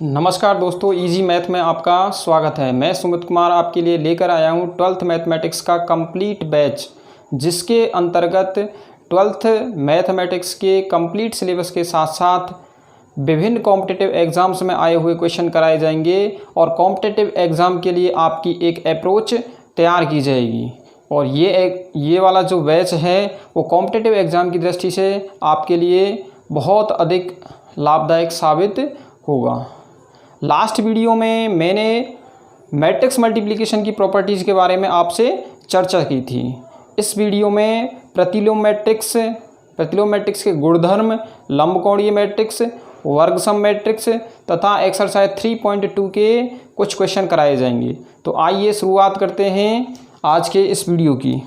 नमस्कार दोस्तों, easy math में आपका स्वागत है। मैं सुमित कुमार आपके लिए लेकर आया हूं 12th मैथमेटिक्स का कंप्लीट बैच, जिसके अंतर्गत 12th मैथमेटिक्स के कंप्लीट सिलेबस के साथ साथ विभिन्न कॉम्पिटिटिव एग्ज़ाम्स में आए हुए क्वेश्चन कराए जाएंगे और कॉम्पिटिटिव एग्ज़ाम के लिए आपकी एक अप्रोच तैयार की जाएगी। और ये वाला जो बैच है वो कॉम्पिटिटिव एग्ज़ाम की दृष्टि से आपके लिए बहुत अधिक लाभदायक साबित होगा। लास्ट वीडियो में मैंने मैट्रिक्स मल्टीप्लिकेशन की प्रॉपर्टीज़ के बारे में आपसे चर्चा की थी। इस वीडियो में प्रतिलोम मैट्रिक्स के गुणधर्म, लंबकोणीय मैट्रिक्स, वर्गसम मैट्रिक्स तथा एक्सरसाइज 3.2 के कुछ क्वेश्चन कराए जाएंगे। तो आइए शुरुआत करते हैं आज के इस वीडियो की।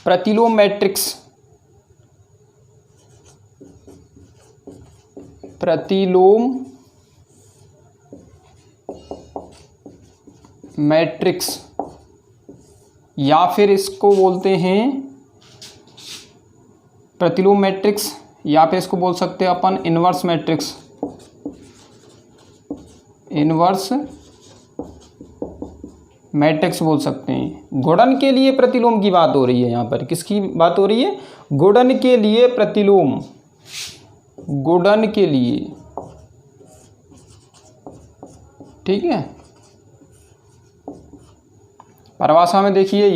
प्रतिलोम मैट्रिक्स या फिर इसको बोलते हैं प्रतिलोम मैट्रिक्स, या फिर इसको बोल सकते हैं अपन इन्वर्स मैट्रिक्स। इन्वर्स मैट्रिक्स बोल सकते हैं। गुणन के लिए प्रतिलोम की बात हो रही है। यहाँ पर किसकी बात हो रही है? गुणन के लिए प्रतिलोम। गुणन के लिए, ठीक है। परिभाषा में देखिए,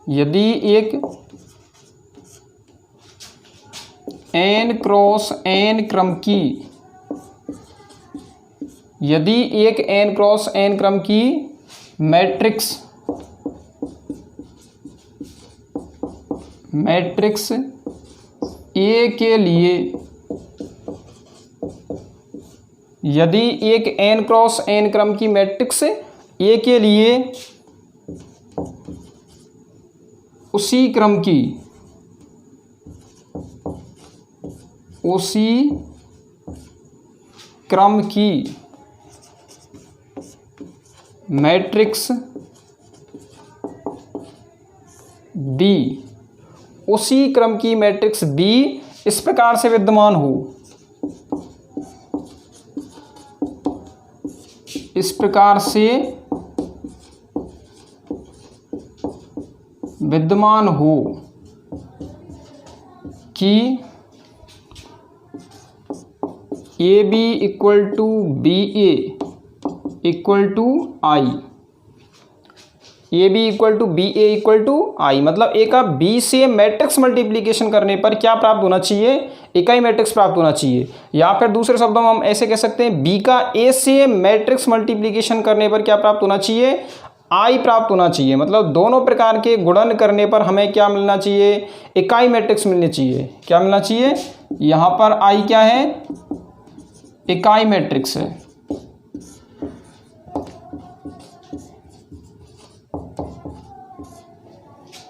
यदि एक n क्रॉस n क्रम की मैट्रिक्स A के लिए, यदि एक n क्रॉस n क्रम की मैट्रिक्स A के लिए उसी क्रम की मैट्रिक्स B, उसी क्रम की मैट्रिक्स B इस प्रकार से विद्यमान हो, इस प्रकार से विद्यमान हो कि AB equal to BA equal to I। AB equal to BA equal to I मतलब A का B से मैट्रिक्स मल्टीप्लिकेशन करने पर क्या प्राप्त होना चाहिए? इकाई मैट्रिक्स प्राप्त होना चाहिए। या फिर दूसरे शब्दों में हम ऐसे कह सकते हैं, B का A से मैट्रिक्स मल्टीप्लिकेशन करने पर क्या प्राप्त होना चाहिए? I प्राप्त होना चाहिए। मतलब दोनों प्रकार के गुणन करने पर हमें क्या मिलना चाहिए? इकाई मैट्रिक्स मिलनी चाहिए। क्या मिलना चाहिए? यहाँ पर I क्या है? इकाई मैट्रिक्स है।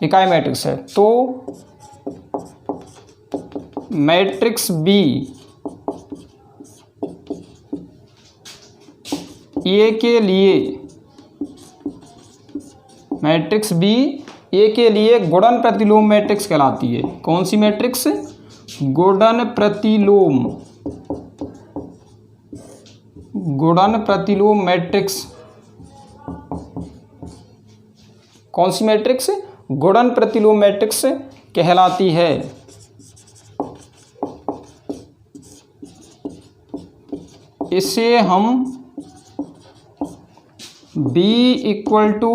इकाई मैट्रिक्स है। तो मैट्रिक्स B A के लिए गुणन प्रतिलोम मैट्रिक्स कहलाती है। कौन सी मैट्रिक्स? गुणन प्रतिलोम मैट्रिक्स। कौन सी मैट्रिक्स? गुणन प्रतिलोम मैट्रिक्स कहलाती है। इसे हम B equal to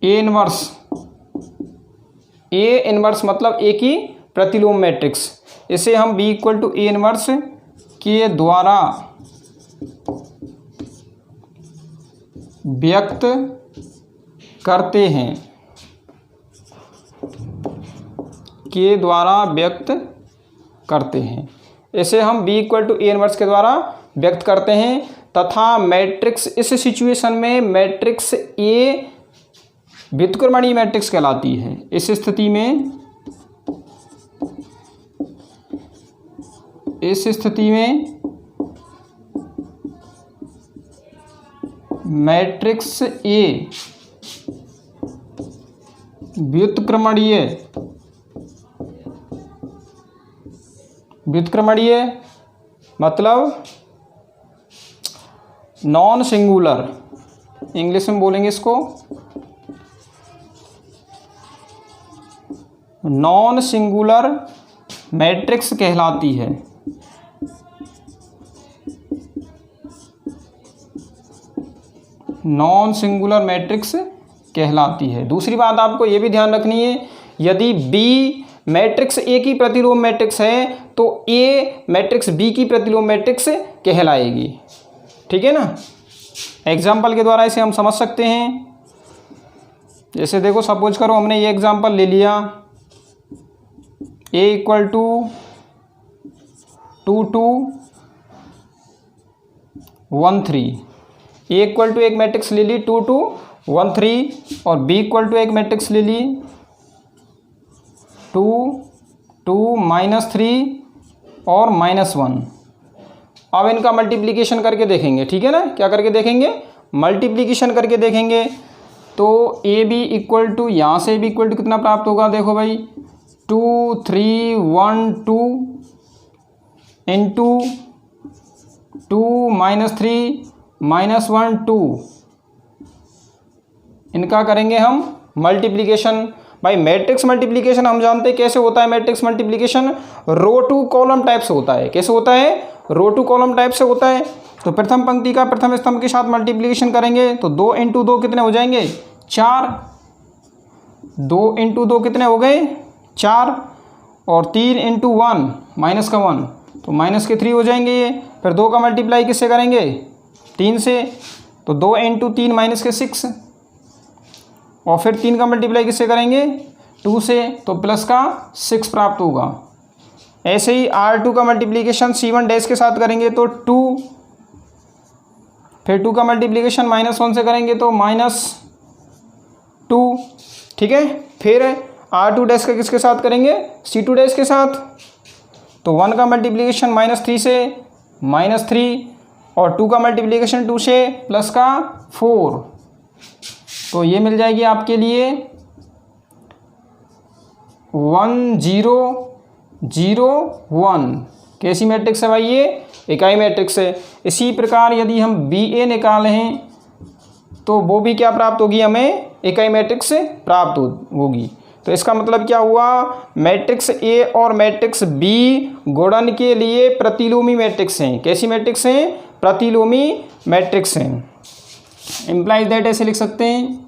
A inverse मतलब A की प्रतिलोम मैट्रिक्स। इसे हम B equal to A inverse के द्वारा व्यक्त करते हैं। इसे हम B equal to A inverse के द्वारा व्यक्त करते हैं तथा मैट्रिक्स, इस सिचुएशन में मैट्रिक्स A व्युत्क्रमणीय मैट्रिक्स कहलाती है। इस स्थिति में मैट्रिक्स A व्युत्क्रमणीय व्युत्क्रमणीय मतलब नॉन सिंगुलर, इंग्लिश में बोलेंगे इसको नॉन सिंगुलर मैट्रिक्स कहलाती है। नॉन सिंगुलर मैट्रिक्स कहलाती है। दूसरी बात आपको ये भी ध्यान रखनी है, यदि बी मैट्रिक्स ए की प्रतिलोम मैट्रिक्स है तो ए मैट्रिक्स बी की प्रतिलोम मैट्रिक्स कहलाएगी। ठीक है ना, एग्जाम्पल के द्वारा इसे हम समझ सकते हैं। जैसे देखो, सपोज करो हमने ये एग्जाम्पल ले लिया, A equal to 2 2 1 3। A equal to एक मैट्रिक्स ले ली 2 2 1 3 और बी इक्वल टू एक मैट्रिक्स ले ली 2 2 -3 और -1। अब इनका मल्टीप्लिकेशन करके देखेंगे। ठीक है ना, क्या करके देखेंगे? मल्टीप्लिकेशन करके देखेंगे। तो ए बी इक्वल टू, यहाँ से बी इक्वल टू कितना प्राप्त होगा? देखो भाई, 2 3 1 2 इंटू 2 -3 -1 2। इनका करेंगे हम मल्टीप्लिकेशन। भाई मैट्रिक्स मल्टीप्लिकेशन हम जानते हैं कैसे होता है। Matrix multiplication row to column type से होता है। कैसे होता है? रो टू कॉलम टाइप से होता है। तो प्रथम पंक्ति का प्रथम स्तंभ के साथ मल्टीप्लिकेशन करेंगे तो 2 इंटू 2 कितने हो जाएंगे? 4। 2 इंटू 2 कितने हो गए? 4। और 3 इंटू 1 माइनस का 1 तो माइनस के 3 हो जाएंगे ये। फिर 2 का मल्टीप्लाई किससे करेंगे? 3 से। तो 2 इंटू 3 माइनस के 6। और फिर 3 का मल्टीप्लाई किससे करेंगे? 2 से, तो प्लस का 6 प्राप्त होगा। ऐसे ही R2 का मल्टीप्लिकेशन C1 डैश के साथ करेंगे तो 2, फिर 2 का मल्टीप्लिकेशन -1 से करेंगे तो -2। ठीक है, फिर R2 डैश का किसके साथ करेंगे? C2 डैश के साथ। तो 1 का मल्टीप्लिकेशन -3 से -3 और 2 का मल्टीप्लिकेशन 2 से प्लस का 4। तो ये मिल जाएगी आपके लिए 1 0 0 1। कैसी मैट्रिक्स है भाई? ये इकाई मैट्रिक्स है। इसी प्रकार यदि हम BA निकालें हैं तो वो भी क्या प्राप्त होगी? हमें इकाई मैट्रिक्स प्राप्त होगी। तो इसका मतलब क्या हुआ? मैट्रिक्स A और मैट्रिक्स B गुणन के लिए प्रतिलोमी मैट्रिक्स हैं। कैसी मैट्रिक्स हैं? प्रतिलोमी मैट्रिक्स हैं। इम्प्लाइज दैट ऐसे लिख सकते हैं,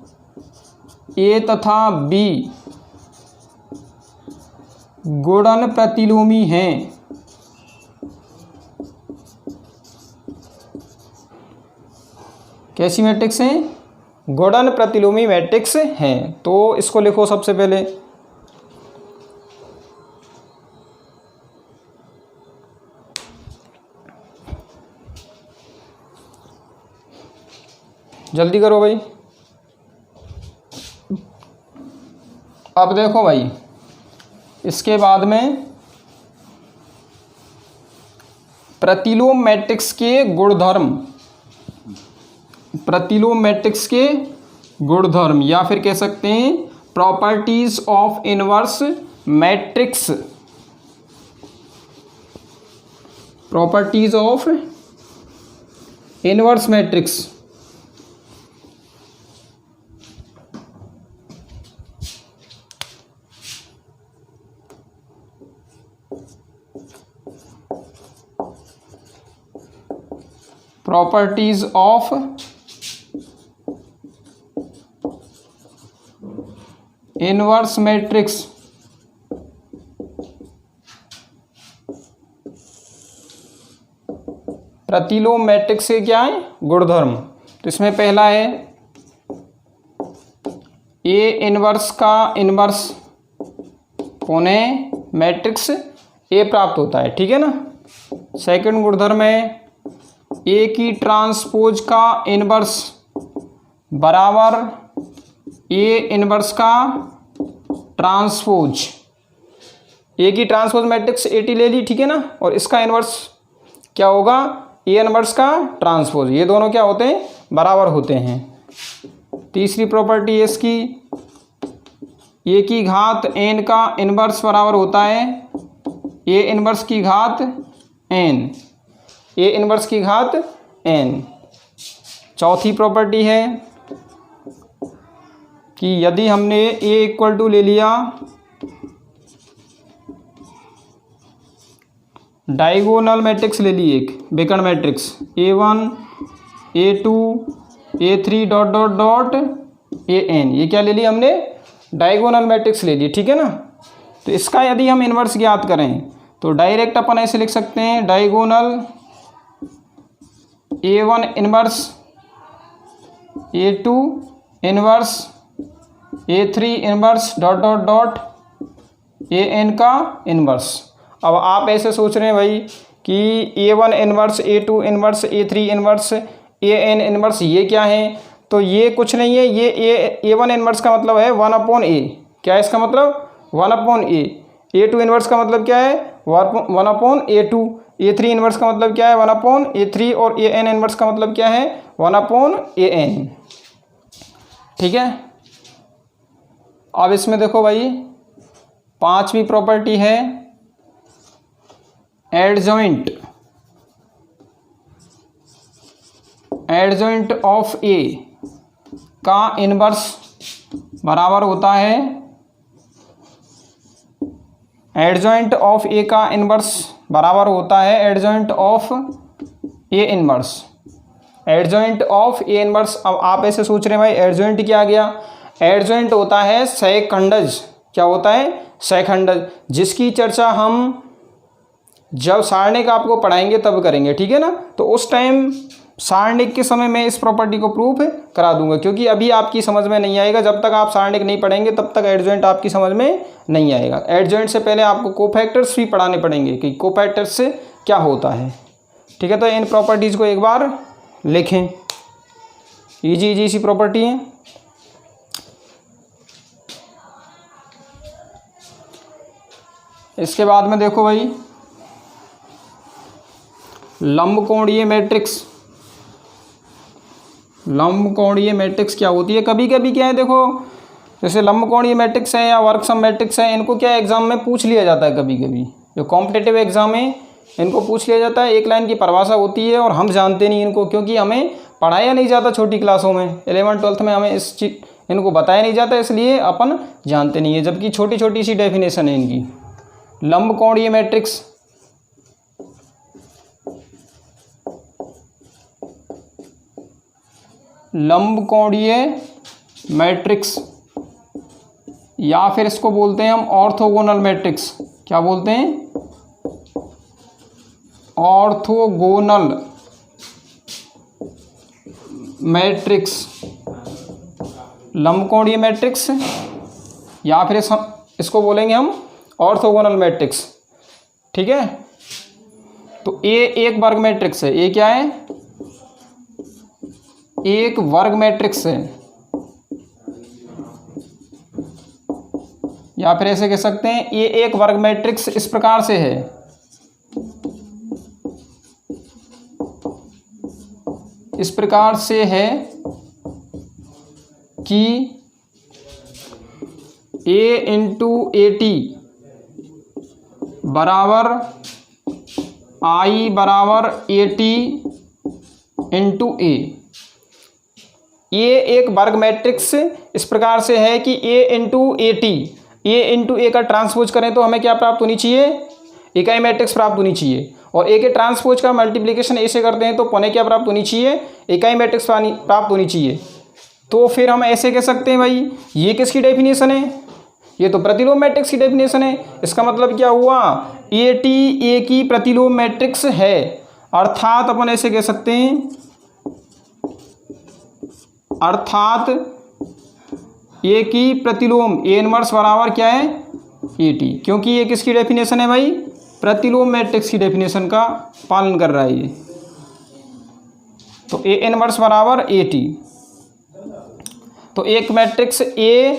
A तथा B गुणन प्रतिलोमी हैं। कैसी मैट्रिक्स हैं? गुणन प्रतिलोमी मैट्रिक्स हैं। तो इसको लिखो सबसे पहले। जल्दी करो भाई। अब देखो भाई, इसके बाद में प्रतिलोम मैट्रिक्स के गुणधर्म, प्रतिलोम मैट्रिक्स के गुणधर्म या फिर कह सकते हैं properties of inverse matrix. Properties of inverse matrix. Properties of inverse matrix. प्रतिलोम मैट्रिक्स के क्या है? गुणधर्म। तो इसमें पहला है A इनवर्स का इनवर्स होने मैट्रिक्स A प्राप्त होता है। ठीक है ना। सेकंड गुणधर्म है A की ट्रांसपोज का इनवर्स बराबर A इनवर्स का ट्रांसपोज। A की ट्रांसपोज मैट्रिक्स AT ले ली। ठीक है ना, और इसका इनवर्स क्या होगा? A इनवर्स का ट्रांसपोज। ये दोनों क्या होते हैं? बराबर होते हैं। तीसरी प्रॉपर्टी है इसकी, A की घात n का इनवर्स बराबर होता है ए इनवर्स की घात n, ए इनवर्स की घात n। चौथी प्रॉपर्टी है कि यदि हमने a इक्वल टू ले लिया डायगोनल मैट्रिक्स ले ली, एक विकर्ण matrix A1 A2 A3 dot dot dot AN, ये क्या ले लिया हमने, डायगोनल मैट्रिक्स ले ली, ठीक है ना। तो इसका यदि हम इन्वर्स ज्ञात करें तो डायरेक्ट अपन ऐसे लिख सकते हैं diagonal A1 inverse A2 inverse A3 inverse dot dot dot AN का इन्वर्स। अब आप ऐसे सोच रहे हैं भाई कि A1 inverse A2 inverse A3 inverse AN inverse ये क्या है, तो ये कुछ नहीं है, ये A1 इन्वर्स का मतलब है 1/A। क्या है इसका मतलब 1/A। A2 इन्वर्स का मतलब क्या है 1/A2। A3 इन्वर्स का मतलब क्या है 1/A3 और AN इन्वर्स का मतलब क्या है 1/AN, ठीक है। अब इसमें देखो भाई पांचवी प्रॉपर्टी है एडजॉइंट ऑफ ए का इन्वर्स बराबर होता है, एडजॉइंट ऑफ ए का इन्वर्स बराबर होता है adjoint of A inverse, adjoint of A inverse. अब आप ऐसे सोच रहे हैं भाई एडजॉइंट क्या आ गया, एडजॉइंट होता है सहखंडज, क्या होता है सहखंडज, जिसकी चर्चा हम जब सारणिक आपको पढ़ाएंगे तब करेंगे, ठीक है ना। तो उस टाइम सारणिक के समय में इस प्रॉपर्टी को प्रूफ करा दूंगा, क्योंकि अभी आपकी समझ में नहीं आएगा, जब तक आप सारणिक नहीं पढ़ेंगे तब तक एडजॉइंट आपकी समझ में नहीं आएगा। एडजॉइंट से पहले आपको कोफैक्टर्स भी पढ़ाने पड़ेंगे कि कोफैक्टर्स से क्या होता है, ठीक है। तो इन प्रॉपर्टीज़ को एक बार लिखें, इजी सी प्रॉपर्टी है। इसके बाद में देखो भाई लंबकोणीय मैट्रिक्स, लंबकोणीय मैट्रिक्स क्या होती है। कभी कभी क्या है देखो, जैसे लंबकोणीय मैट्रिक्स है या वर्गसम मैट्रिक्स है, इनको क्या एग्जाम में पूछ लिया जाता है, कभी कभी जो कॉम्पिटिटिव एग्जाम है इनको पूछ लिया जाता है। एक लाइन की परिभाषा होती है और हम जानते नहीं इनको, क्योंकि हमें पढ़ाया नहीं जाता छोटी क्लासों में, 11th 12th में हमें इनको बताया नहीं जाता, इसलिए अपन जानते नहीं है, जबकि छोटी छोटी सी डेफिनेशन है इनकी। लंबकोणीय मैट्रिक्स लंबकोणीय मैट्रिक्स या फिर इसको बोलते हैं हम ऑर्थोगोनल मैट्रिक्स। क्या बोलते हैं, ऑर्थोगोनल मैट्रिक्स, लंबकोणीय मैट्रिक्स या फिर इसको बोलेंगे हम ऑर्थोगोनल मैट्रिक्स, ठीक है। तो ए एक वर्ग मैट्रिक्स है, ए क्या है, एक वर्ग मैट्रिक्स है, या फिर ऐसे कह सकते हैं ये एक वर्ग मैट्रिक्स इस प्रकार से है, इस प्रकार से है कि A इंटू AT बराबर I बराबर AT इंटू A। ये एक वर्ग मैट्रिक्स इस प्रकार से है कि A into AT, A into A का ट्रांसपोज करें तो हमें क्या प्राप्त होनी चाहिए, इकाई मैट्रिक्स प्राप्त होनी चाहिए, और A के ट्रांसपोज का मल्टीप्लिकेशन ऐसे करते हैं तो पुनः क्या प्राप्त होनी चाहिए, इकाई मैट्रिक्स प्राप्त होनी चाहिए। तो फिर हम ऐसे कह सकते हैं भाई ये किसकी डेफिनेशन है, ये तो प्रतिलोम मैट्रिक्स की डेफिनेशन है। इसका मतलब क्या हुआ, AT A की प्रतिलोम मैट्रिक्स है, अर्थात अपन ऐसे कह सकते हैं, अर्थात A की प्रतिलोम A इनवर्स बराबर क्या है AT, क्योंकि ये किसकी डेफिनेशन है भाई, प्रतिलोम मैट्रिक्स की डेफिनेशन का पालन कर रहा है ये। तो A इनवर्स बराबर AT। तो एक मैट्रिक्स A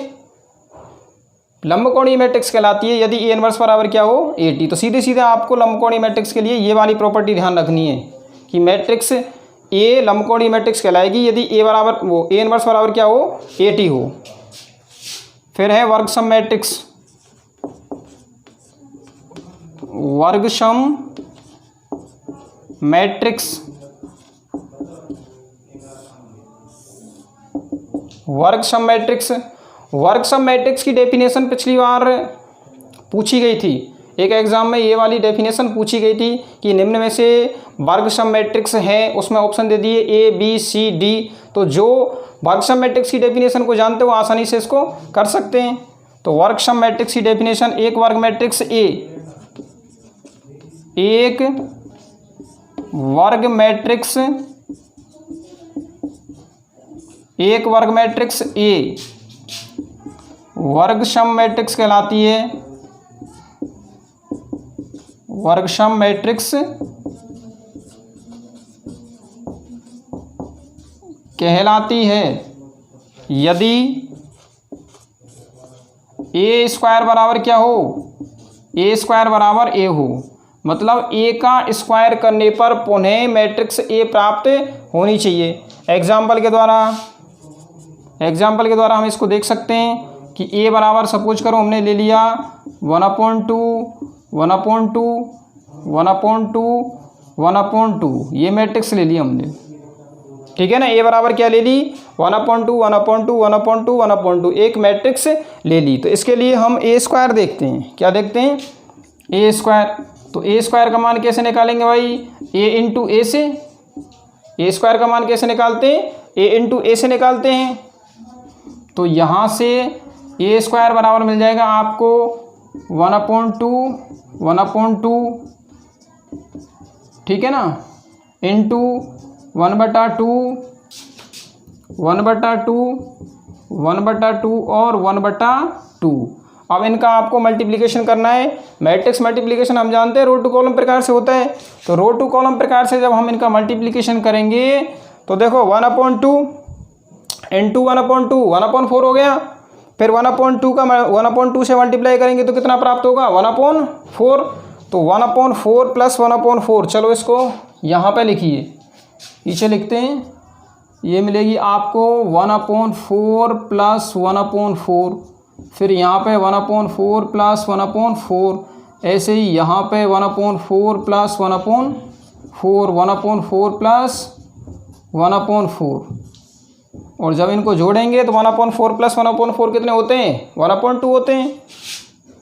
लंबकोणीय मैट्रिक्स कहलाती है यदि A इनवर्स बराबर क्या हो AT। तो सीधे सीधे आपको लंबकोणीय मैट्रिक्स के लिए ये वाली प्रॉपर्टी ध्यान रखनी है कि मैट्रिक्स A लंबकोणीय मैट्रिक्स कहलाएगी यदि A इनवर्स बराबर क्या हो AT हो। फिर है वर्गसम मैट्रिक्स, वर्गसम मैट्रिक्स, वर्गसम मैट्रिक्स, वर्गसम मैट्रिक्स की डेफिनेशन पिछली बार पूछी गई थी, एक एग्जाम में ये वाली डेफिनेशन पूछी गई थी कि निम्न में से वर्गसम मैट्रिक्स है, उसमें ऑप्शन दे दिए ए बी सी डी। तो जो वर्गसम मैट्रिक्स की डेफिनेशन को जानते हो आसानी से इसको कर सकते हैं। तो वर्गसम मैट्रिक्स की डेफिनेशन, एक वर्ग मैट्रिक्स ए, एक वर्ग मैट्रिक्स, एक वर्ग मैट्रिक्स ए वर्गसम मैट्रिक्स कहलाती है, वर्गसम मैट्रिक्स कहलाती है यदि ए स्क्वायर बराबर क्या हो, ए स्क्वायर बराबर ए हो, मतलब ए का स्क्वायर करने पर पुनः मैट्रिक्स ए प्राप्त होनी चाहिए। एग्जाम्पल के द्वारा हम इसको देख सकते हैं कि ए बराबर सपोज करो हमने ले लिया 1/2 1/2 1/2 1/2, ये मैट्रिक्स ले लिया हमने, ठीक है ना। ए बराबर क्या ले ली, 1/2 1/2 1/2 1/2, एक मैट्रिक्स ले ली। तो इसके लिए हम ए स्क्वायर देखते हैं, क्या देखते हैं, ए स्क्वायर। तो ए स्क्वायर का मान कैसे निकालेंगे भाई, ए इंटू ए से, ए स्क्वायर का मान कैसे निकालते हैं, ए इंटू ए से निकालते हैं। तो यहाँ से ए स्क्वायर बराबर मिल जाएगा आपको 1/2, ठीक है ना, इंटू 1/2 और 1/2। अब इनका आपको मल्टीप्लिकेशन करना है। मैट्रिक्स मल्टीप्लिकेशन हम जानते हैं रो टू कॉलम प्रकार से होता है। तो रो टू कॉलम प्रकार से जब हम इनका मल्टीप्लिकेशन करेंगे तो देखो 1/2 इंटू 1/2 1/4 हो गया। फिर 1/2 का 1/2 से मल्टीप्लाई करेंगे तो कितना प्राप्त होगा, 1/4। तो 1/4 प्लस 1/4, चलो इसको यहाँ पे लिखिए, पीछे लिखते हैं, ये मिलेगी आपको 1/4 प्लस 1/4, फिर यहाँ पे 1/4 प्लस 1/4, ऐसे ही यहाँ पे 1/4 प्लस 1/4, 1/4 प्लस 1/4, और जब इनको जोड़ेंगे तो 1/4 प्लस 1/4 कितने होते हैं, 1/2 होते हैं।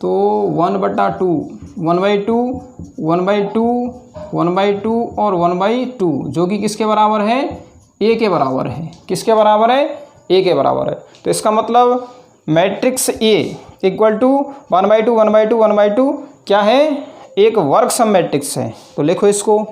तो 1/2 1/2 और 1/2, जो कि किसके बराबर है, ए के बराबर है। किसके बराबर है, ए के बराबर है। तो इसका मतलब मैट्रिक्स ए इक्वल टू 1/2 क्या है, एक वर्गसम मैट्रिक्स है। तो लिखो इसको,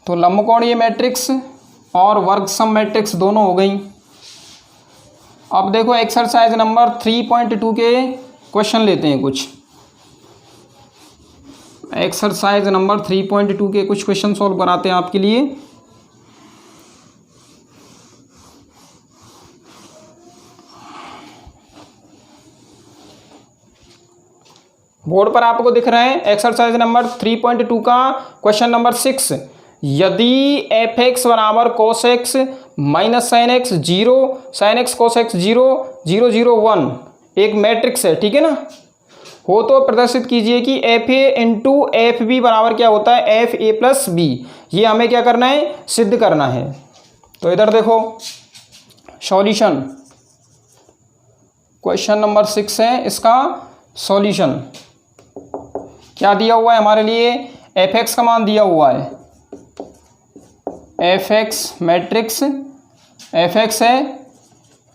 तो लंबकोणीय मैट्रिक्स और वर्गसम मैट्रिक्स दोनों हो गई। अब देखो एक्सरसाइज नंबर 3.2 के क्वेश्चन लेते हैं कुछ। एक्सरसाइज नंबर 3.2 के कुछ क्वेश्चन सॉल्व कराते हैं आपके लिए। बोर्ड पर आपको दिख रहा है एक्सरसाइज नंबर 3.2 का क्वेश्चन नंबर 6। यदि f(x) बराबर cos x minus sine x 0 sine x cos x 0 0 0 1 एक मैट्रिक्स है, ठीक है ना, हो तो प्रदर्शित कीजिए कि fa इंटू एफ बी बराबर क्या होता है, एफ ए प्लस बी। ये हमें क्या करना है, सिद्ध करना है। तो इधर देखो सॉल्यूशन, क्वेश्चन नंबर 6 है, इसका सॉल्यूशन क्या दिया हुआ है हमारे लिए, f(x) का मान दिया हुआ है, f(x) मैट्रिक्स f(x) है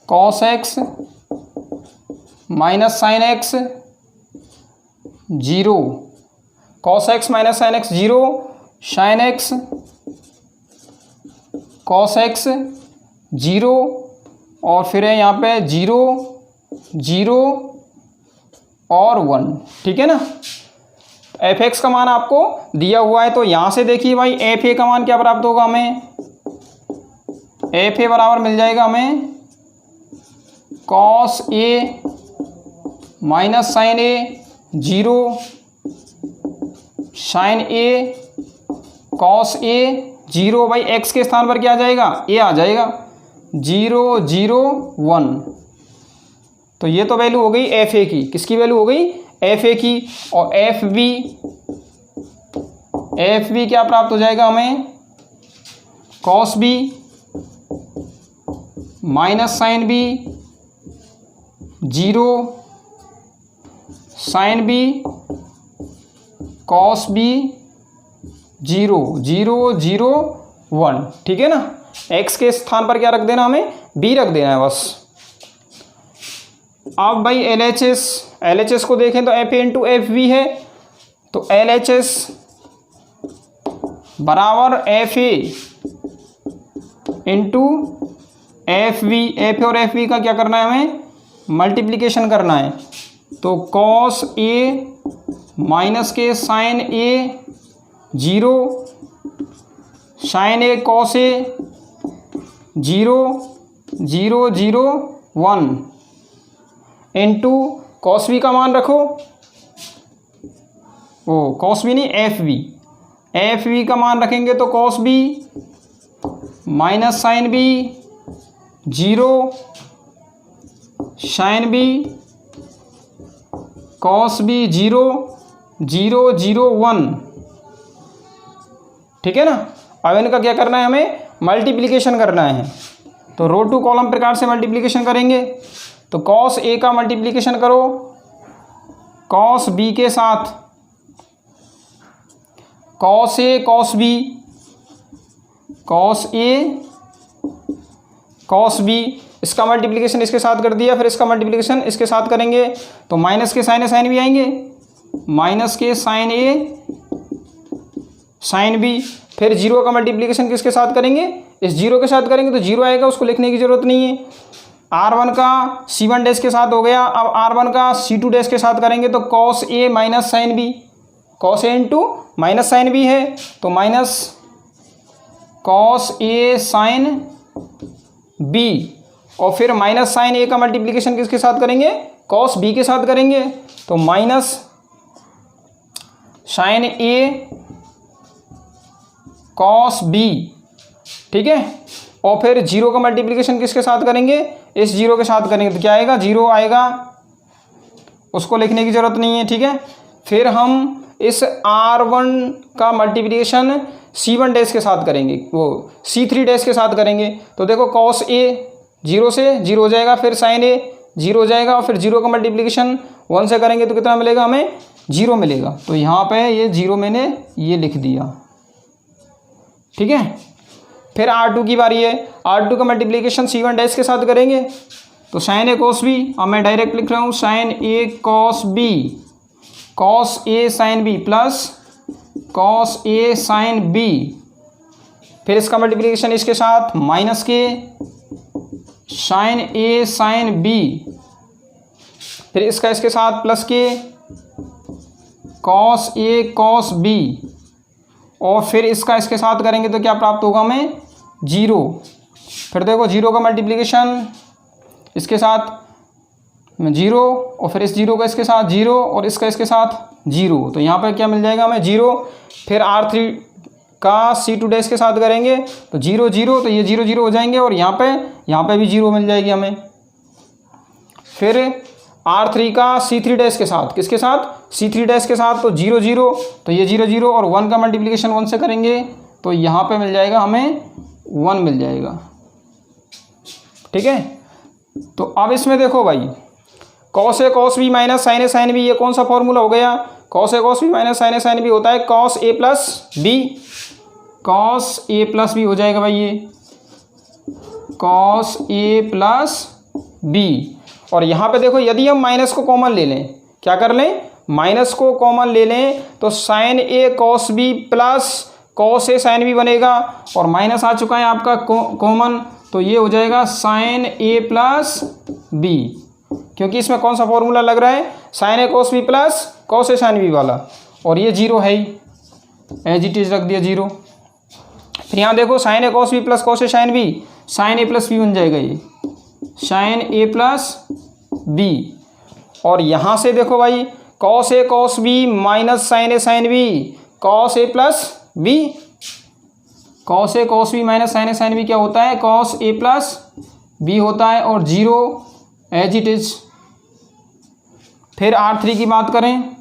cos x minus sine x 0, cos x minus sine x 0, sine x cos x 0, और फिर है यहाँ पे 0 0 और 1, ठीक है ना। f(x) का मान आपको दिया हुआ है, तो यहाँ से देखिए भाई fa का मान क्या प्राप्त होगा हमें, fa बराबर मिल जाएगा हमें cos a minus sine a 0 sine A cos ए 0 भाई x के स्थान पर क्या आ जाएगा, a आ जाएगा, 0 0 1। तो ये तो वैल्यू हो गई एफ ए की, किसकी वैल्यू हो गई, एफ ए की। और एफ बी क्या प्राप्त हो जाएगा हमें, cos B minus sine B 0 sine B cos B 0 0 0 1। ठीक है ना, x के स्थान पर क्या रख देना, हमें b रख देना है बस। अब भाई LHS को देखें तो F A into F B है, तो LHS बराबर F A into F B. F A और एफ बी का क्या करना है, हमें मल्टीप्लिकेशन करना है। तो कॉस ए माइनस के sine A 0 sine A cos A 0 0 0 1 into cos B का मान रखो, ओ कॉस बी नहीं एफ बी का मान रखेंगे तो cos B minus sine B 0 sine B cos B 0 0 0 1। ठीक है ना, अब इनका क्या करना है, हमें मल्टीप्लिकेशन करना है। तो रो टू कॉलम प्रकार से मल्टीप्लिकेशन करेंगे। तो कॉस ए का मल्टीप्लिकेशन करो कॉस बी के साथ, cos A cos B, cos A cos B, इसका मल्टीप्लिकेशन इसके साथ कर दिया, फिर इसका मल्टीप्लिकेशन इसके साथ करेंगे तो माइनस के साइन ए साइन बी आएंगे, माइनस के साइन ए साइन बी। फिर 0 का मल्टीप्लिकेशन किसके साथ करेंगे, इस 0 के साथ करेंगे तो 0 आएगा, उसको लिखने की ज़रूरत नहीं है। R1 का C1 डैश के साथ हो गया, अब R1 का C2 डैश के साथ करेंगे तो cos A minus sine B, cos A into minus sine B है तो minus cos A sine B. और फिर माइनस साइन ए का मल्टीप्लिकेशन किसके साथ करेंगे, कॉस बी के साथ करेंगे तो माइनस साइन ए कॉस बी। ठीक है, और फिर 0 का मल्टीप्लिकेशन किसके साथ करेंगे, इस 0 के साथ करेंगे तो क्या आएगा, 0 आएगा, उसको लिखने की ज़रूरत नहीं है। ठीक है, फिर हम इस R1 का मल्टीप्लिकेशन C1 डैश के साथ करेंगे, वो C3 डैश के साथ करेंगे तो देखो कॉस ए 0 से 0 हो जाएगा, फिर साइन ए 0 हो जाएगा, और फिर 0 का मल्टीप्लिकेशन 1 से करेंगे तो कितना मिलेगा, हमें 0 मिलेगा। तो यहाँ पे ये 0 मैंने ये लिख दिया। ठीक है, फिर R2 की बारी है, R2 का मल्टीप्लिकेशन C1 डैश के साथ करेंगे तो साइन ए कॉस बी, अब मैं डायरेक्ट लिख रहा हूँ sign A cos B, cos A sine B plus cos A sine B. फिर इसका मल्टीप्लिकेशन इसके साथ माइनस के साइन ए साइन बी, फिर इसका इसके साथ प्लस के कॉस ए कॉस बी, और फिर इसका इसके साथ करेंगे तो क्या प्राप्त होगा हमें, 0। फिर देखो 0 का मल्टीप्लिकेशन इसके साथ 0, और फिर इस 0 का इसके साथ 0, और इसका इसके साथ 0, तो यहाँ पर क्या मिल जाएगा हमें, 0। फिर R3 का C2 डैश के साथ करेंगे तो 0 0, तो ये 0 0 हो जाएंगे, और यहाँ पे भी 0 मिल जाएगी हमें। फिर R3 का C3 डैश के साथ, किसके साथ, C3 डैश के साथ, तो 0 0, तो ये 0 0, और 1 का मल्टीप्लिकेशन 1 से करेंगे तो यहाँ पे मिल जाएगा हमें 1 मिल जाएगा। ठीक है, तो अब इसमें देखो भाई cos A cos B minus sign A sine B, ये कौन सा फॉर्मूला हो गया, cos A cos B minus sign A sine B होता है cos A plus B, cos A plus B हो जाएगा भाई ये कॉस ए प्लस बी। और यहाँ पे देखो यदि हम माइनस को कॉमन ले लें, क्या कर लें, माइनस को कॉमन ले लें तो sign A cos B plus cos A sine B बनेगा, और माइनस आ चुका है आपका कॉमन, तो ये हो जाएगा साइन ए प्लस बी, क्योंकि इसमें कौन सा फॉर्मूला लग रहा है, sign A cos B plus cos A sine B वाला, और ये 0 है ही, एज इट इज रख दिया 0। फिर यहाँ देखो sign A cos B plus cos A sine B, sign A plus B बन जाएगा ये साइन ए प्लस बी। और यहाँ से देखो भाई cos A cos B minus sign A sign B, cos A plus B, cos A cos B minus sign A sine B क्या होता है, कॉस ए प्लस बी होता है, और जीरो एज इट इज। फिर R3 की बात करें,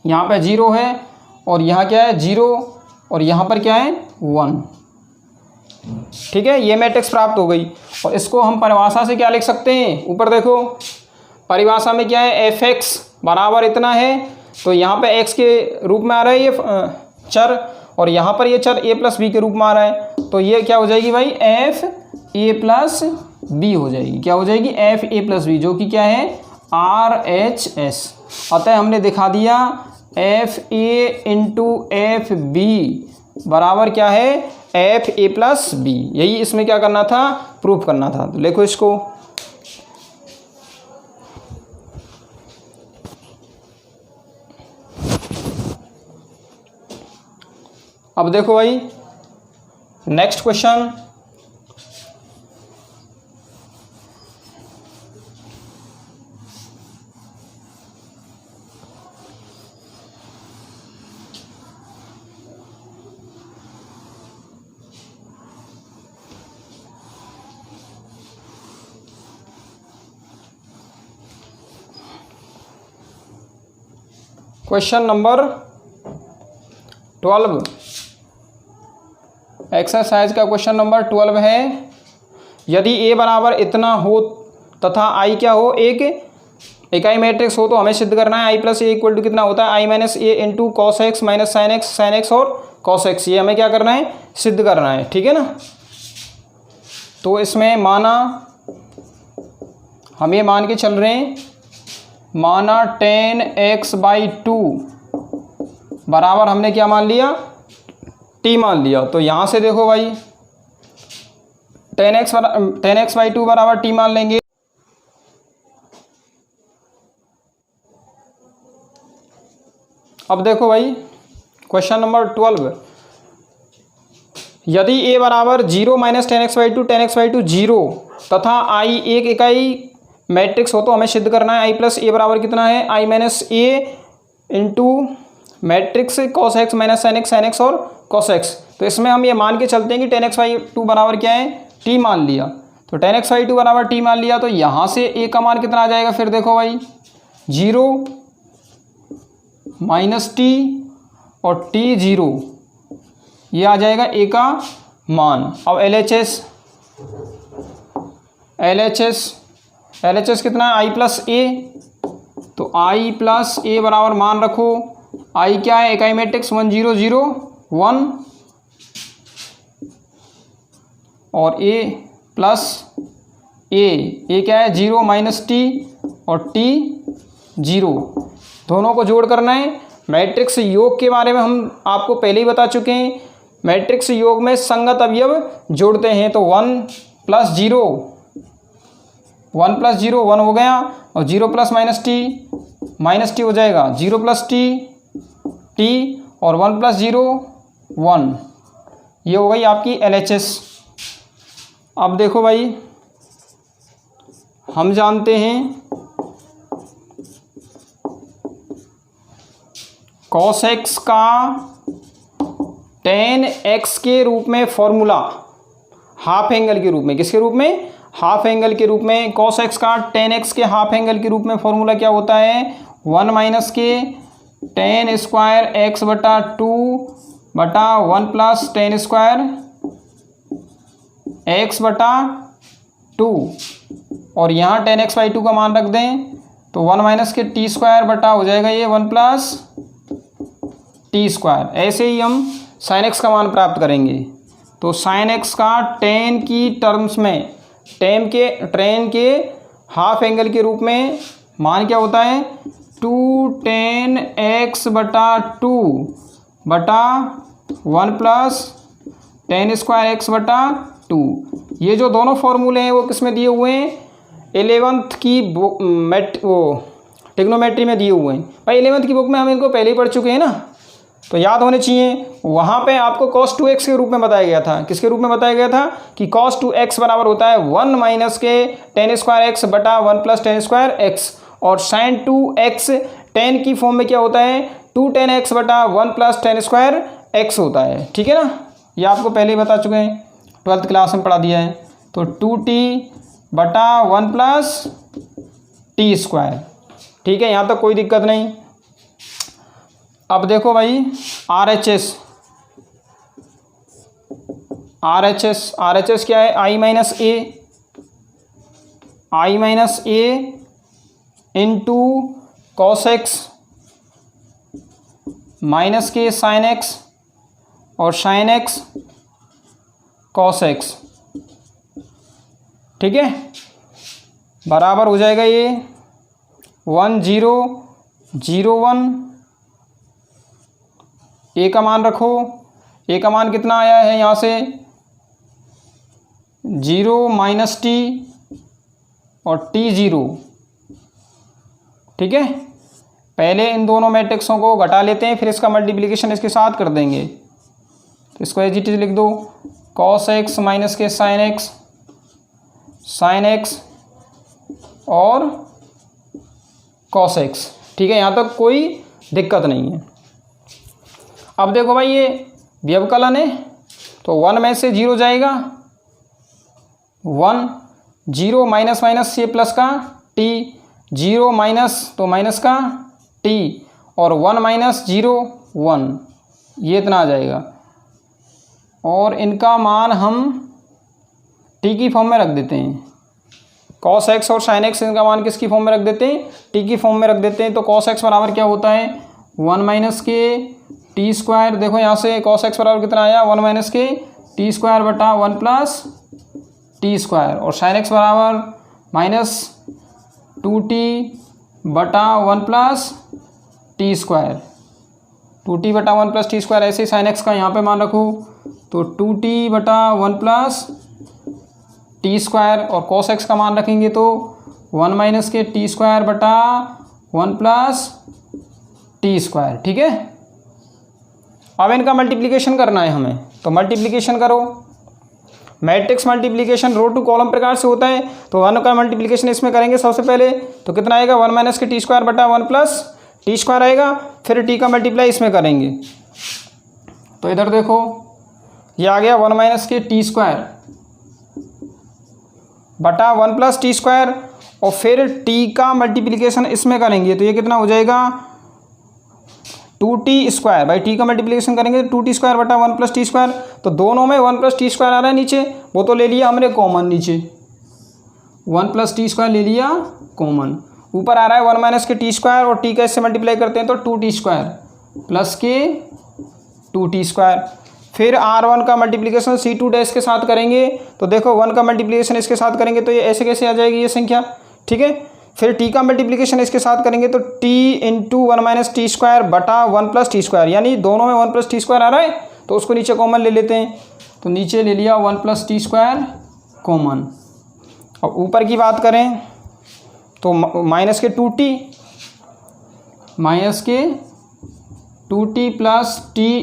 यहाँ पे जीरो है और यहाँ क्या है जीरो, और यहाँ पर क्या है 1। ठीक है, ये मैट्रिक्स प्राप्त हो गई। और इसको हम परिभाषा से क्या लिख सकते हैं, ऊपर देखो परिभाषा में क्या है, fx बराबर इतना है, तो यहाँ पे x के रूप में आ रहा है ये चर, और यहाँ पर ये चर a प्लस बी के रूप में आ रहा है, तो ये क्या हो जाएगी भाई, एफ ए प्लस बी हो जाएगी। क्या हो जाएगी, एफ ए प्लस बी, जो कि क्या है RHS। अतः हमने दिखा दिया F A into F B बराबर क्या है, एफ ए प्लस बी। यही इसमें क्या करना था, प्रूफ करना था। तो लिखो इसको, अब देखो भाई next question, question number 12, exercise का क्वेश्चन नंबर 12 है, यदि ए बराबर इतना हो तथा आई क्या हो, एक इकाई मैट्रिक्स हो, तो हमें सिद्ध करना है I plus A equal to कितना होता है, I minus A into cos x minus sine x और कॉस एक्स। ये हमें क्या करना है, सिद्ध करना है। ठीक है ना, तो इसमें माना हम ये मान के चल रहे हैं, माना 10x/2 बराबर हमने क्या मान लिया, t मान लिया। तो यहाँ से देखो भाई 10x/2 बराबर t मान लेंगे। अब देखो भाई क्वेश्चन नंबर 12, यदि a बराबर 0 माइनस 10x/2 0 तथा i एक इकाई मैट्रिक्स हो, तो हमें सिद्ध करना है आई प्लस ए बराबर कितना है, I minus A into matrix cos x minus sine x और कॉस एक्स। तो इसमें हम ये मान के चलते हैं कि 10x/2 बराबर क्या है, टी मान लिया। तो 10x/2 बराबर टी मान लिया, तो यहाँ से ए का मान कितना आ जाएगा, फिर देखो भाई 0 माइनस टी और टी 0, ये आ जाएगा ए का मान। अब LHS कितना है, आई प्लस ए, तो आई प्लस ए बराबर मान रखो, आई क्या है, इकाई मैट्रिक्स 1 0 0 1, और ए प्लस ए क्या है 0 माइनस टी और टी 0, दोनों को जोड़ करना है। मैट्रिक्स योग के बारे में हम आपको पहले ही बता चुके हैं, मैट्रिक्स योग में संगत अवयव जोड़ते हैं। तो 1 प्लस 0 1 हो गया, और 0 प्लस माइनस टी हो जाएगा 0 प्लस टी और 1 प्लस 0 1, ये हो गई आपकी LHS। अब देखो भाई हम जानते हैं cos x का tan x के रूप में फॉर्मूला, हाफ एंगल के रूप में, किसके रूप में, हाफ एंगल के रूप में। cos x का tan x के हाफ एंगल के रूप में फॉर्मूला क्या होता है, 1 माइनस के tan स्क्वायर x बटा 2 बटा 1 प्लस tan स्क्वायर x बटा 2, और यहाँ tan x/2 का मान रख दें, तो 1 माइनस के t स्क्वायर बटा हो जाएगा ये 1 प्लस t स्क्वायर। ऐसे ही हम sin x का मान प्राप्त करेंगे। तो sin x का tan की टर्म्स में, tan के हाफ एंगल के रूप में मान क्या होता है, 2 tan x बटा 2 बटा 1 प्लस tan स्क्वायर x बटा 2। ये जो दोनों फॉर्मूले हैं वो किस में दिए हुए हैं, 11th की ट्रिग्नोमेट्री में दिए हुए हैं। भाई 11th की बुक में हम इनको पहले ही पढ़ चुके हैं ना, तो याद होने चाहिए। वहाँ पे आपको cos 2x के रूप में बताया गया था, किसके रूप में बताया गया था कि cos 2x बराबर होता है 1 माइनस के tan स्क्वायर x बटा 1 प्लस tan स्क्वायर x, और sin 2x टेन की फॉर्म में क्या होता है, 2 tan x बटा 1 प्लस टेन स्क्वायर x होता है, ठीक है ना। ये आपको पहले ही बता चुके हैं, 12th क्लास में पढ़ा दिया है। तो 2t बटा 1 प्लस टी स्क्वायर, ठीक है, यहाँ तक कोई दिक्कत नहीं। अब देखो भाई RHS क्या है, I minus A into cos x minus के साइन एक्स और साइन एक्स कॉस एक्स, ठीक है, बराबर हो जाएगा ये 1 0 0 1। ए का मान रखो, ए का मान कितना आया है यहाँ से 0 माइनस टी और t 0, ठीक है। पहले इन दोनों मैट्रिक्सों को घटा लेते हैं, फिर इसका मल्टीप्लिकेशन इसके साथ कर देंगे। तो इसको एज इट इज लिख दो, कॉस एक्स माइनस के साइन एक्स और कॉस एक्स, ठीक है, यहाँ तक कोई दिक्कत नहीं है। अब देखो भाई ये व्यवकलन है, तो 1 में से 0 जाएगा, 1 0 माइनस माइनस ये प्लस का t, 0 माइनस तो माइनस का t और 1 माइनस 0 1, ये इतना आ जाएगा। और इनका मान हम t की फॉर्म में रख देते हैं, cos x और sin x इनका मान किसकी फॉर्म में रख देते हैं, t की फॉर्म में रख देते हैं। तो cos x बराबर क्या होता है 1 माइनस के टी स्क्वायर, देखो यहाँ से cos x बराबर कितना आया 1 माइनस के टी स्क्वायर बटा 1 प्लस टी स्क्वायर, और sin x बराबर माइनस 2t बटा 1 प्लस टी स्क्वायर, 2t बटा 1 प्लस टी स्क्वायर। ऐसे ही sin x का यहाँ पे मान रखो, तो 2t बटा 1 प्लस टी स्क्वायर, और cos x का मान रखेंगे तो 1 माइनस के टी स्क्वायर बटा 1 प्लस टी स्क्वायर, ठीक है। अब इनका मल्टीप्लिकेशन करना है हमें, तो मल्टीप्लिकेशन करो। Matrix multiplication row to column प्रकार से होता है, तो 1 का मल्टीप्लिकेशन इसमें करेंगे सबसे पहले, तो कितना आएगा 1 माइनस के टी स्क्वायर बटा 1 प्लस टी स्क्वायर आएगा, फिर टी का मल्टीप्लाई इसमें करेंगे। तो इधर देखो ये आ गया 1 माइनस के टी स्क्वायर बटा 1 प्लस टी स्क्वायर, और फिर टी का मल्टीप्लिकेशन इसमें करेंगे, तो ये कितना हो जाएगा 2t स्क्वायर, भाई टी का मल्टीप्लिकेशन करेंगे 2t स्क्वायर बटा 1 प्लस टी स्क्वायर। तो दोनों में 1 प्लस टी स्क्वायर आ रहा है नीचे, वो तो ले लिया हमने कॉमन, नीचे 1 प्लस टी स्क्वायर ले लिया कॉमन, ऊपर आ रहा है 1 माइनस के टी स्क्वायर, और टी का इससे मल्टीप्लाई करते हैं तो 2t स्क्वायर प्लस के 2t स्क्वायर। फिर R1 का मल्टीप्लिकेशन C2 डैश के साथ करेंगे, तो देखो 1 का मल्टीप्लिकेशन इसके साथ करेंगे तो ये ऐसे कैसे आ जाएगी ये संख्या, ठीक है। फिर टी का मल्टीप्लिकेशन इसके साथ करेंगे तो t into 1 minus T square बटा 1 प्लस टी स्क्वायर, यानी दोनों में 1 प्लस टी स्क्वायर आ रहा है, तो उसको नीचे कॉमन ले लेते हैं, तो नीचे ले लिया 1 प्लस टी स्क्वायर कॉमन। और ऊपर की बात करें तो माइनस के 2t plus T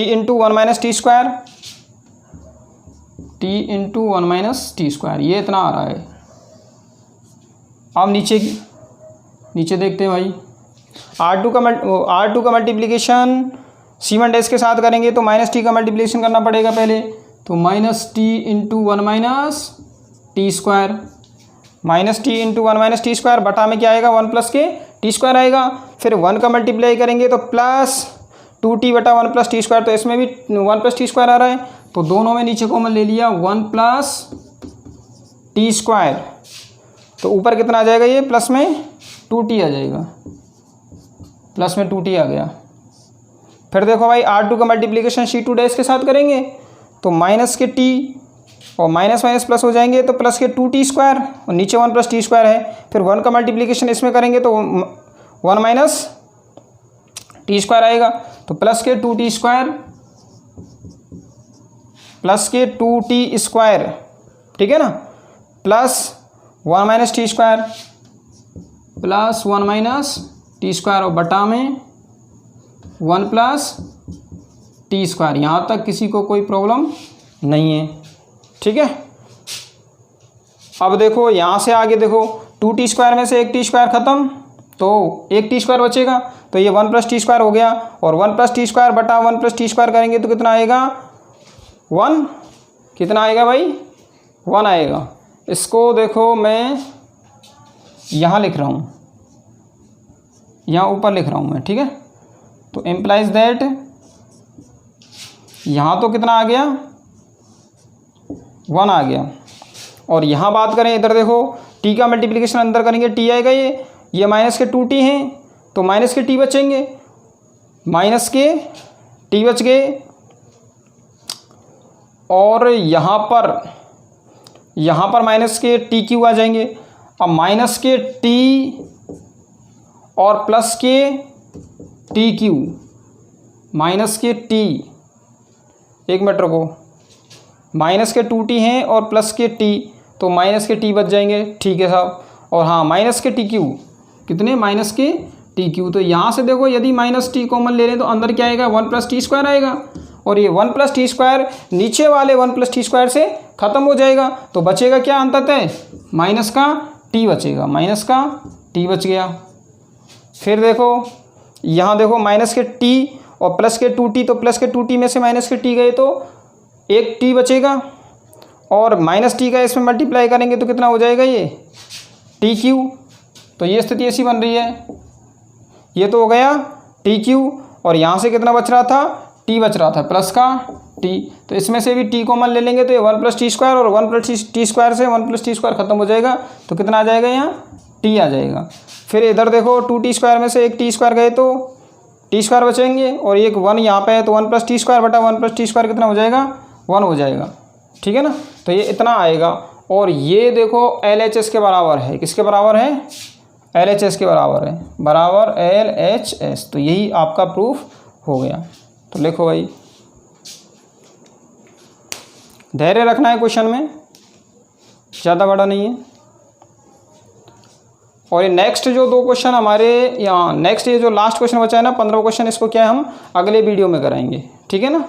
into 1 minus T square, t into 1 minus T square, ये इतना आ रहा है। अब नीचे देखते हैं भाई, R2 का मल्टीप्लिकेशन C1 डैश के साथ करेंगे तो माइनस टी का मल्टीप्लिकेशन करना पड़ेगा पहले, तो minus T into 1 minus T square, minus T into 1 minus T square बटा में क्या आएगा 1 प्लस के टी स्क्वायर आएगा। फिर 1 का मल्टीप्लाई करेंगे तो प्लस 2t बटा 1 प्लस टी स्क्वायर, तो इसमें भी 1 प्लस टी स्क्वायर आ रहा है, तो दोनों में नीचे कॉमन ले लिया 1 प्लस टी स्क्वायर, तो ऊपर कितना आ जाएगा ये प्लस में 2t आ जाएगा, प्लस में 2t आ गया। फिर देखो भाई R2 का मल्टीप्लिकेशन C2 डैश के साथ करेंगे तो माइनस के t और माइनस माइनस प्लस हो जाएंगे, तो प्लस के 2t स्क्वायर और नीचे 1 प्लस टी स्क्वायर है। फिर 1 का मल्टीप्लिकेशन इसमें करेंगे तो 1 माइनस टी स्क्वायर आएगा, तो प्लस के 2t स्क्वायर प्लस के 2t स्क्वायर, ठीक है ना, plus 1 minus T square plus 1 minus T square, और बटा में 1 प्लस टी स्क्वायर। यहाँ तक किसी को कोई प्रॉब्लम नहीं है, ठीक है। अब देखो यहाँ से आगे देखो 2t² में से एक t² खत्म, तो एक t² बचेगा, तो ये 1 + t² हो गया, और 1 + t² बटा 1 + t² करेंगे तो कितना आएगा 1, कितना आएगा भाई 1 आएगा। इसको देखो मैं यहाँ लिख रहा हूँ, यहाँ ऊपर लिख रहा हूँ मैं, ठीक है। तो इम्प्लाइज दैट यहाँ तो कितना आ गया 1 आ गया, और यहाँ बात करें इधर देखो t का मल्टीप्लिकेशन अंदर करेंगे t आएगा, ये माइनस के 2t हैं तो माइनस के t बचेंगे, माइनस के t बच गए, और यहाँ पर माइनस के t³ आ जाएंगे। अब माइनस के t और प्लस के t³, माइनस के t, एक मिनट रुको, माइनस के 2t हैं और प्लस के t, तो माइनस के t बच जाएंगे, ठीक है साहब। और हाँ माइनस के t³ कितने, माइनस के t³, तो यहाँ से देखो यदि माइनस t कॉमन ले लें तो अंदर क्या आएगा 1 + t² आएगा, और ये 1 + t² नीचे वाले 1 + t² से ख़त्म हो जाएगा, तो बचेगा क्या अंततः माइनस का t बचेगा, माइनस का t बच गया। फिर देखो यहाँ देखो माइनस के t और प्लस के 2t, तो प्लस के 2t में से माइनस के t गए तो एक t बचेगा, और माइनस t का इसमें मल्टीप्लाई करेंगे तो कितना हो जाएगा ये t³, तो ये स्थिति ऐसी बन रही है। ये तो हो गया t³, और यहाँ से कितना बच रहा था t बच रहा था प्लस का t, तो इसमें से भी t कॉमन ले लेंगे तो ये 1 + t², और 1 + t² से 1 + t² खत्म हो जाएगा, तो कितना आ जाएगा यहाँ t आ जाएगा। फिर इधर देखो 2t² में से एक t² गए तो t² बचेंगे, और एक 1 यहाँ पे है तो 1 + t² बटा 1 + t² कितना हो जाएगा 1 हो जाएगा, ठीक है ना। तो ये इतना आएगा, और ये देखो LHS के बराबर है, किसके बराबर है LHS के बराबर है, बराबर LHS, तो यही आपका प्रूफ हो गया। तो लिखो भाई, धैर्य रखना है, क्वेश्चन में ज़्यादा बड़ा नहीं है। और ये नेक्स्ट जो 2 क्वेश्चन हमारे यहाँ, नेक्स्ट ये जो लास्ट क्वेश्चन बचा है ना 15वां क्वेश्चन, इसको क्या है हम अगले वीडियो में कराएंगे, ठीक है ना।